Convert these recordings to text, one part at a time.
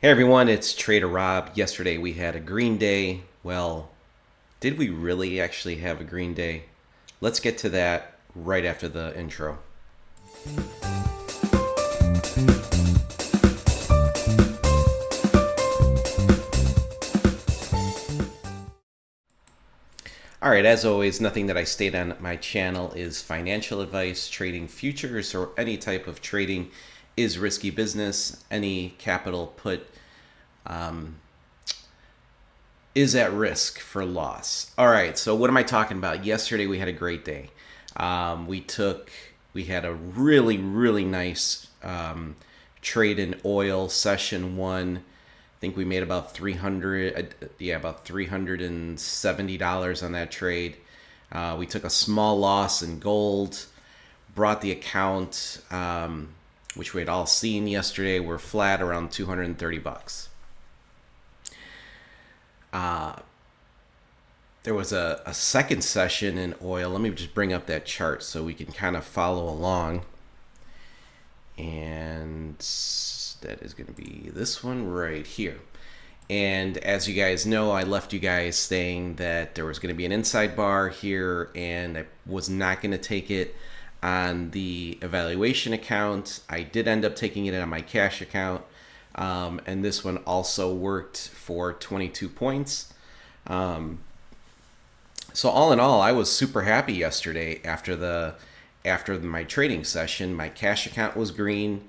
Hey everyone, it's Trader Rob. Yesterday we had a green day. Well, did we really actually have a green day? Let's get to that right after the intro. All right, as always, nothing that I state on my channel is financial advice. Trading futures or any type of trading is risky business. Any capital put is at risk for loss. All right, so what am I talking about? Yesterday we had a great day. We had a really nice trade in oil session one. I think we made about about $370 on that trade. We took a small loss in gold, brought the account, which we had all seen yesterday. We're flat around 230 bucks. There was a second session in oil. Let me just bring up that chart so we can kind of follow along. And that is going to be this one right here. And as you guys know, I left you guys saying that there was going to be an inside bar here, and I was not going to take it on the evaluation account. I did end up taking it on my cash account. And this one also worked for 22 points. So all in all, I was super happy yesterday after my trading session. My cash account was green.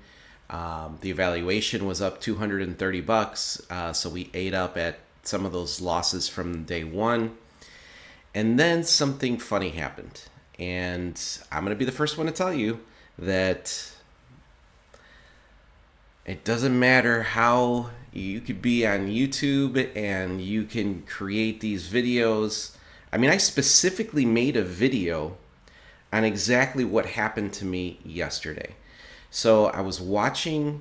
The evaluation was up 230 bucks. So we ate up at some of those losses from day one. And then something funny happened. And I'm going to be the first one to tell you that it doesn't matter how you could be on YouTube and you can create these videos. I mean, I specifically made a video on exactly what happened to me yesterday. So I was watching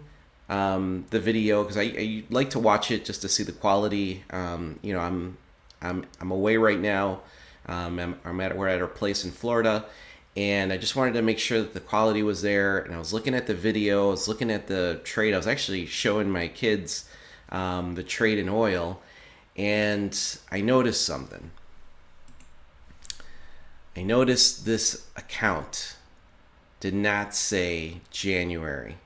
the video because I like to watch it just to see the quality. I'm away right now. We're at our place in Florida, and I just wanted to make sure that the quality was there. And I was looking at the video. I was looking at the trade. I was actually showing my kids the trade in oil, and I noticed something. I noticed this account did not say January.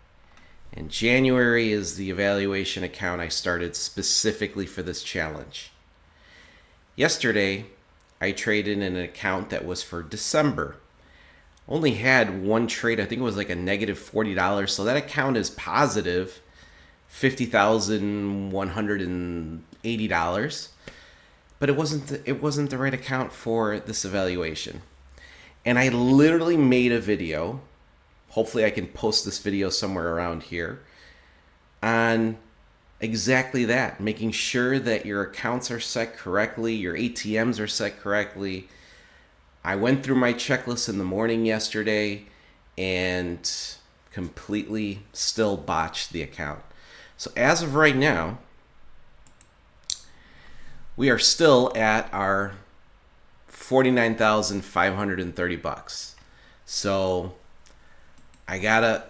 And January is the evaluation account I started specifically for this challenge. Yesterday, I traded in an account that was for December. Only had one trade. I think it was like a negative $40. So that account is positive $50,180. But it wasn't the right account for this evaluation. And I literally made a video. Hopefully I can post this video somewhere around here on exactly that, making sure that your accounts are set correctly, your ATMs are set correctly. I went through my checklist in the morning yesterday and completely still botched the account. So as of right now, we are still at our 49,530 bucks. So I gotta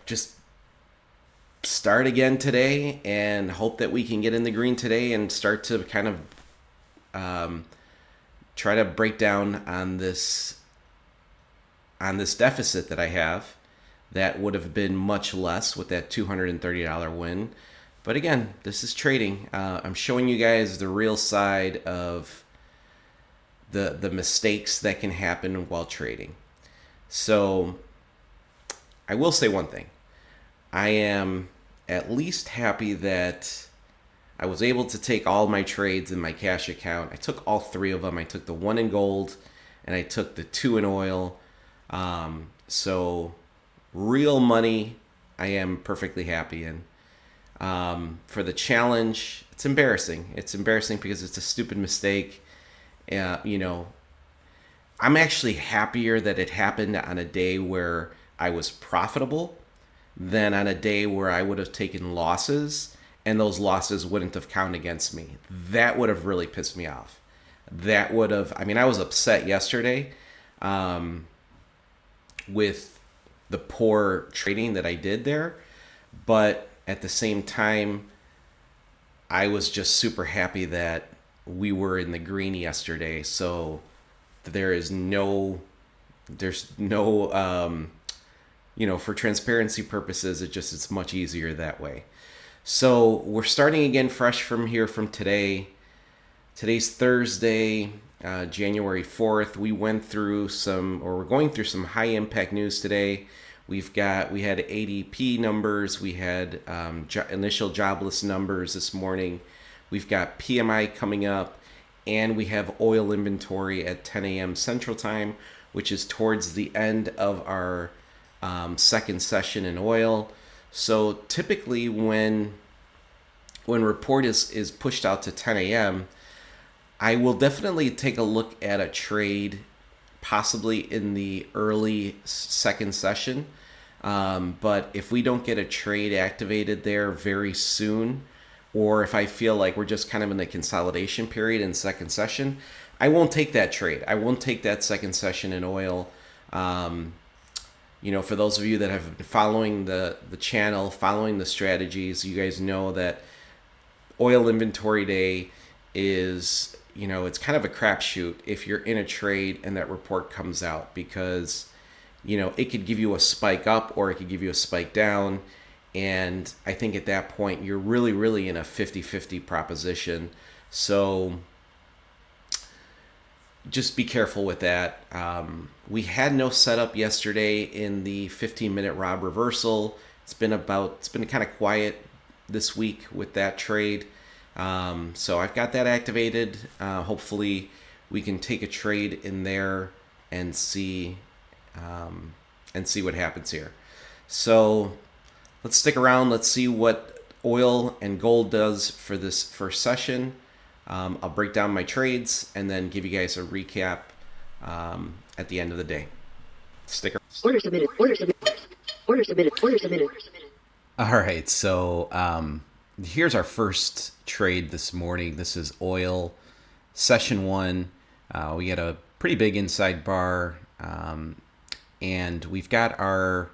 just start again today and hope that we can get in the green today and start to kind of try to break down on this deficit that I have. That would have been much less with that $230 win. But again, this is trading. I'm showing you guys the real side of the mistakes that can happen while trading. So I will say one thing. I am at least happy that I was able to take all my trades in my cash account. I took all three of them. I took the one in gold and I took the two in oil. So real money I am perfectly happy in. For the challenge, it's embarrassing. It's embarrassing because it's a stupid mistake. I'm actually happier that it happened on a day where I was profitable than on a day where I would have taken losses and those losses wouldn't have counted against me. That would have really pissed me off. I was upset yesterday with the poor trading that I did there. But at the same time, I was just super happy that we were in the green yesterday. So there is no, there's no, for transparency purposes, it's much easier that way. So we're starting again fresh from here from today. Today's Thursday, January 4th. We went through we're going through some high impact news today. We had ADP numbers, we had initial jobless numbers this morning. We've got PMI coming up, and we have oil inventory at 10 a.m. Central Time, which is towards the end of our second session in oil. So typically, when report is pushed out to 10 a.m., I will definitely take a look at a trade, possibly in the early second session. But if we don't get a trade activated there very soon, or if I feel like we're just kind of in the consolidation period in second session, I won't take that trade. I won't take that second session in oil. For those of you that have been following the channel, following the strategies, you guys know that oil inventory day is, it's kind of a crapshoot if you're in a trade and that report comes out, because, it could give you a spike up or it could give you a spike down. And I think at that point, you're really, really in a 50-50 proposition. So just be careful with that. We had no setup yesterday in the 15-minute Rob reversal. It's been kind of quiet this week with that trade. So I've got that activated. Hopefully we can take a trade in there and see what happens here. So let's stick around. Let's see what oil and gold does for this first session. I'll break down my trades and then give you guys a recap at the end of the day. Stick around. Order submitted. Order submitted. Order submitted. Order submitted. All right, so here's our first trade this morning. This is oil, session 1. We had a pretty big inside bar, and we've got our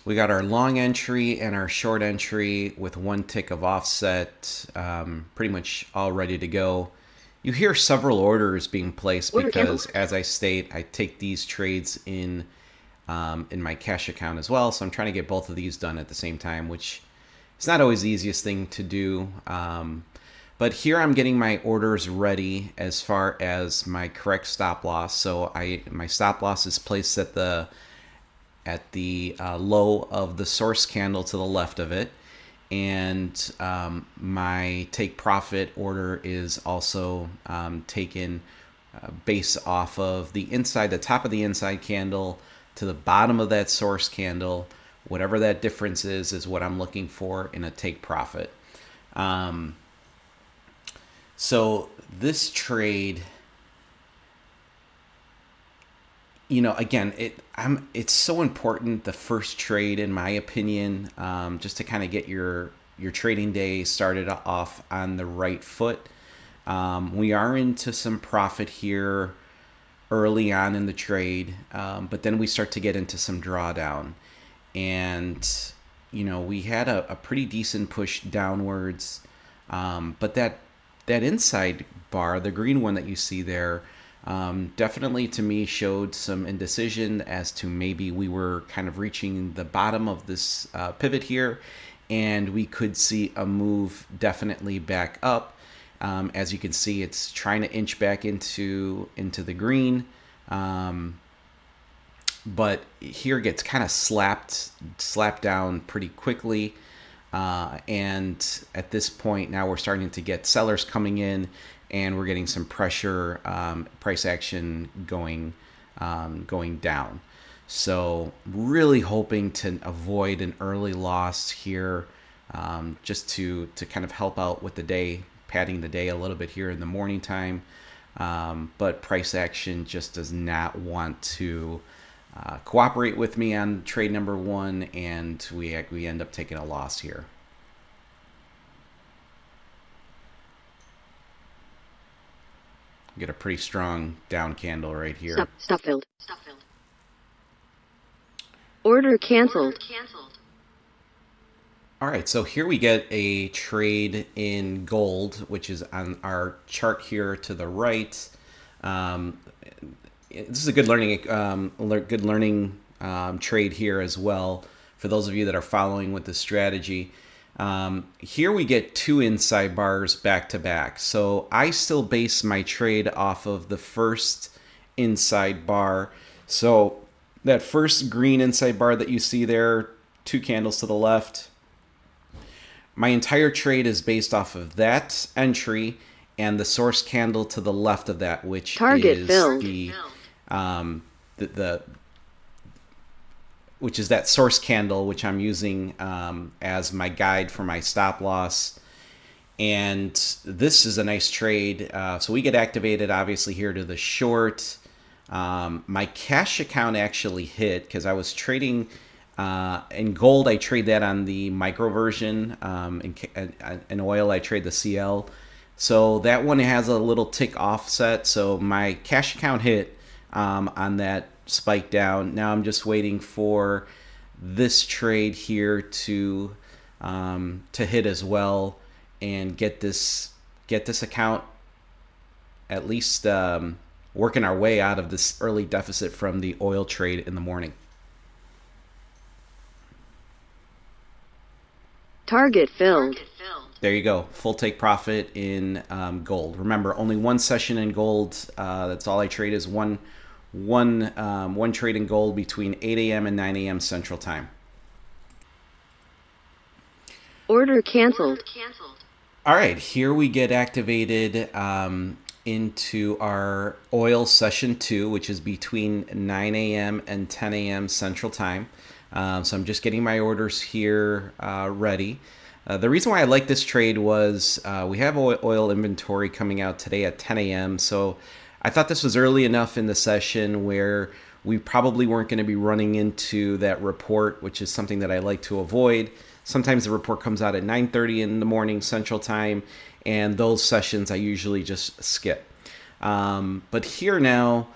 long entry and our short entry with 1 tick of offset, pretty much all ready to go. You hear several orders being placed because, as I state, I take these trades in my cash account as well. So I'm trying to get both of these done at the same time, which is not always the easiest thing to do. But here I'm getting my orders ready as far as my correct stop loss. So my stop loss is placed at the low of the source candle to the left of it, and my take profit order is also taken based off of the top of the inside candle to the bottom of that source candle. Whatever that difference is what I'm looking for in a take profit. So this trade, again, it's so important, the first trade, in my opinion, just to kind of get your trading day started off on the right foot. We are into some profit here early on in the trade, but then we start to get into some drawdown. And, we had a pretty decent push downwards, but that inside bar, the green one that you see there, definitely to me showed some indecision as to maybe we were kind of reaching the bottom of this pivot here, and we could see a move definitely back up. As you can see, it's trying to inch back into the green, but here gets kind of slapped down pretty quickly. And at this point now we're starting to get sellers coming in, and we're getting some pressure, price action going down. So really hoping to avoid an early loss here, just to kind of help out with the day, padding the day a little bit here in the morning time. But price action just does not want to cooperate with me on trade number 1, and we end up taking a loss here. Get a pretty strong down candle right here. Stop filled. Order canceled. All right, so here we get a trade in gold, which is on our chart here to the right. Um, this is a good learning trade here as well for those of you that are following with the strategy. Here we get two inside bars back to back. So I still base my trade off of the first inside bar. So that first green inside bar that you see there, two candles to the left, my entire trade is based off of that entry and the source candle to the left of that, which Target is filled. the which is that source candle, which I'm using as my guide for my stop loss. And this is a nice trade. So we get activated, obviously, here to the short. My cash account actually hit because I was trading in gold. I trade that on the micro version. In oil, I trade the CL. So that one has a little tick offset. So my cash account hit on that spike down. Now I'm just waiting for this trade here to hit as well and get this account at least working our way out of this early deficit from the oil trade in the morning. Target filled. There you go. Full take profit in gold. Remember, only one session in gold. That's all I trade is one trade in gold between 8 a.m. and 9 a.m. Central Time. Order canceled. All right, here we get activated into our oil session 2, which is between 9 a.m. and 10 a.m. Central Time. So I'm just getting my orders here ready. The reason why I like this trade was we have oil inventory coming out today at 10 a.m. So I thought this was early enough in the session where we probably weren't going to be running into that report, which is something that I like to avoid. Sometimes the report comes out at 9:30 in the morning Central Time, and those sessions I usually just skip. But here now,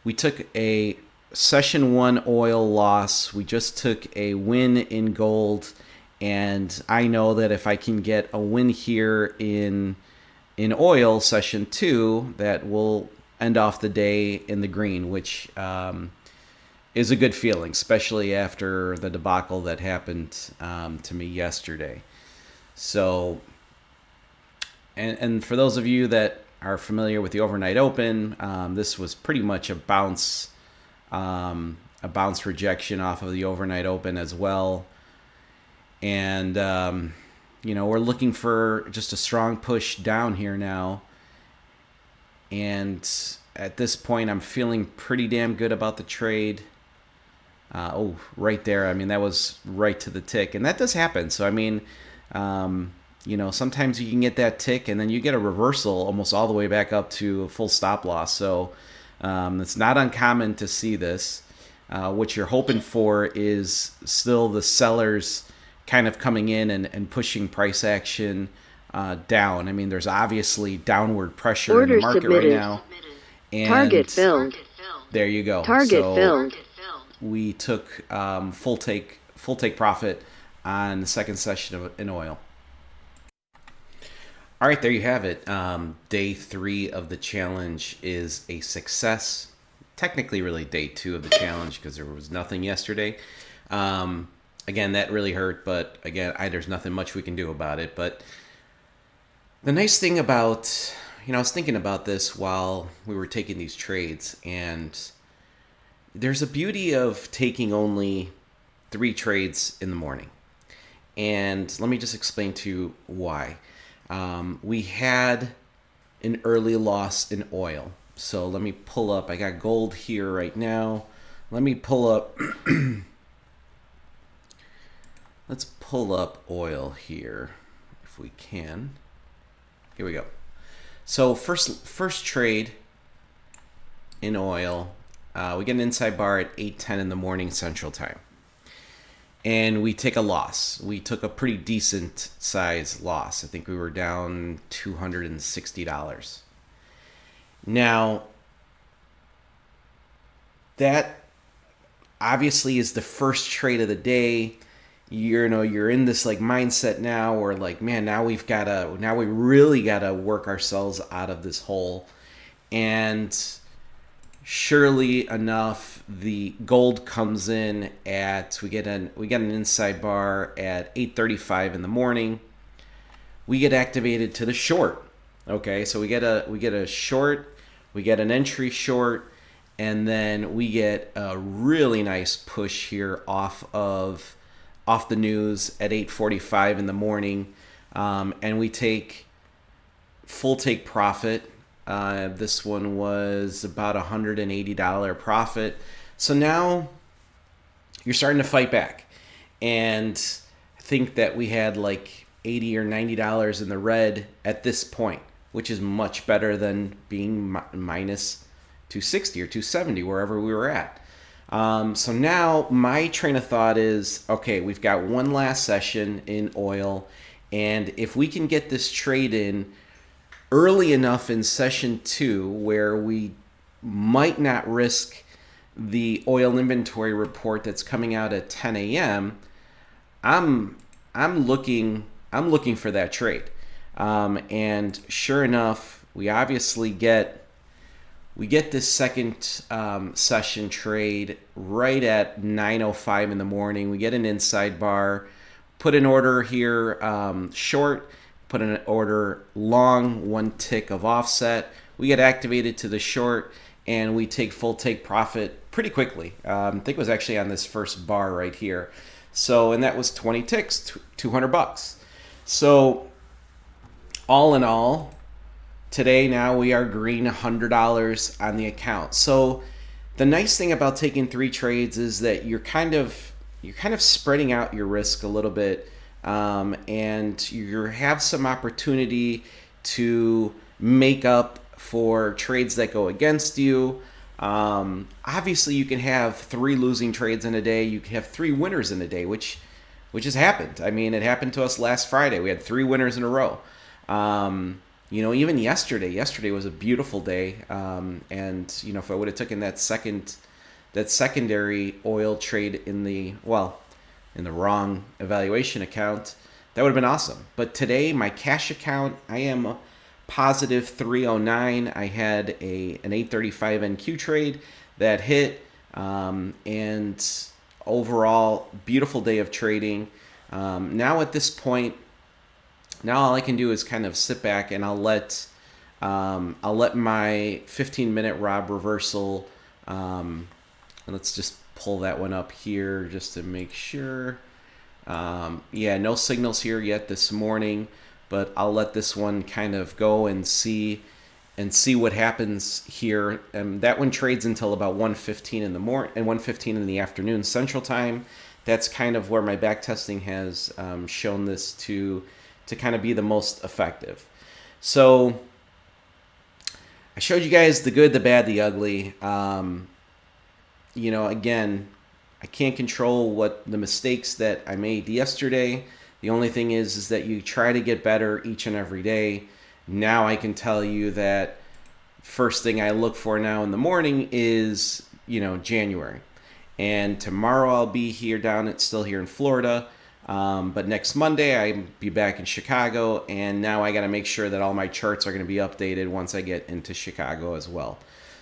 we took a session 1 oil loss. We just took a win in gold, and I know that if I can get a win here in oil session 2, that will end off the day in the green, which is a good feeling, especially after the debacle that happened to me yesterday. So, and for those of you that are familiar with the overnight open, this was pretty much a bounce rejection off of the overnight open as well. And we're looking for just a strong push down here now. And at this point, I'm feeling pretty damn good about the trade. Right there. I mean, that was right to the tick. And that does happen. So, I mean, sometimes you can get that tick and then you get a reversal almost all the way back up to a full stop loss. So it's not uncommon to see this. What you're hoping for is still the sellers kind of coming in and pushing price action down. I mean, there's obviously downward pressure in the Order market submitted. right now. And Target filled. there you go. Target So filled. we took full take profit on the second session in oil. All right, there you have it. Day 3 of the challenge is a success. Technically, really day 2 of the challenge because there was nothing yesterday. Again, that really hurt, but again, there's nothing much we can do about it. But the nice thing about, I was thinking about this while we were taking these trades, and there's a beauty of taking only 3 trades in the morning. And let me just explain to you why. We had an early loss in oil. So let me pull up. I got gold here right now. Let me pull up. Let's pull up oil here if we can. Here we go. So first trade in oil. We get an inside bar at 8:10 in the morning Central Time. And we take a loss. We took a pretty decent size loss. I think we were down $260. Now, that obviously is the first trade of the day. you're in this like mindset now where like, man, now we really gotta work ourselves out of this hole. And surely enough, the gold comes in at we get an inside bar at 8:35 in the morning. We get activated to the short. Okay, so we get a short, we get an entry short, and then we get a really nice push here off the news at 8:45 in the morning, and we take full take profit. This one was about $180 profit. So now you're starting to fight back, and I think that we had like $80 or $90 in the red at this point, which is much better than being minus 260 or 270 wherever we were at. So now my train of thought is, okay, we've got one last session in oil, and if we can get this trade in early enough in session 2 where we might not risk the oil inventory report that's coming out at 10 a.m., I'm I'm looking for that trade. And sure enough, we get this second session trade right at 9:05 in the morning. We get an inside bar, put an order here short, put an order long, one tick of offset. We get activated to the short, and we take full take profit pretty quickly. I think it was actually on this first bar right here. So, and that was 20 ticks, $200. So, all in all, today now we are green $100 on the account. So the nice thing about taking 3 trades is that you're kind of spreading out your risk a little bit, and you have some opportunity to make up for trades that go against you. Obviously, you can have 3 losing trades in a day. You can have 3 winners in a day, which has happened. I mean, it happened to us last Friday. We had 3 winners in a row. Even yesterday was a beautiful day. And if I would have taken that secondary oil trade in the wrong evaluation account, that would have been awesome. But today, my cash account, I am positive 309. I had an 835 NQ trade that hit, and overall, beautiful day of trading. Now at this point, now all I can do is kind of sit back, and I'll let my 15-minute Rob reversal. Let's just pull that one up here just to make sure. No signals here yet this morning, but I'll let this one kind of go and see what happens here. And that one trades until about 1:15 in the morning and 1:15 in the afternoon Central Time. That's kind of where my back testing has shown this to kind of be the most effective. So I showed you guys the good, the bad, the ugly. Again, I can't control what the mistakes that I made yesterday. The only thing is that you try to get better each and every day. Now I can tell you that first thing I look for now in the morning is, January. And tomorrow I'll be still here in Florida. But next Monday I'll be back in Chicago, and now I got to make sure that all my charts are going to be updated once I get into Chicago as well.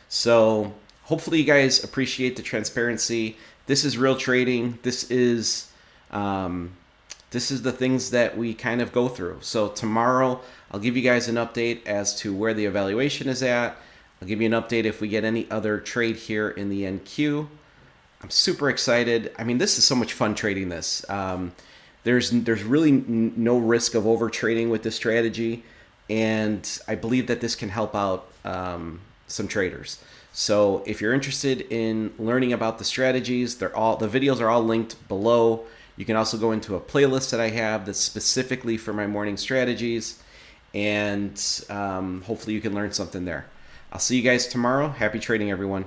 So hopefully you guys appreciate the transparency. This is real trading. This is the things that we kind of go through. So tomorrow I'll give you guys an update as to where the evaluation is at. I'll give you an update if we get any other trade here in the NQ. I'm super excited. I mean, this is so much fun trading this. There's really no risk of over trading with this strategy, and I believe that this can help out some traders. So if you're interested in learning about the strategies, the videos are all linked below. You can also go into a playlist that I have that's specifically for my morning strategies, and hopefully you can learn something there. I'll see you guys tomorrow. Happy trading, everyone.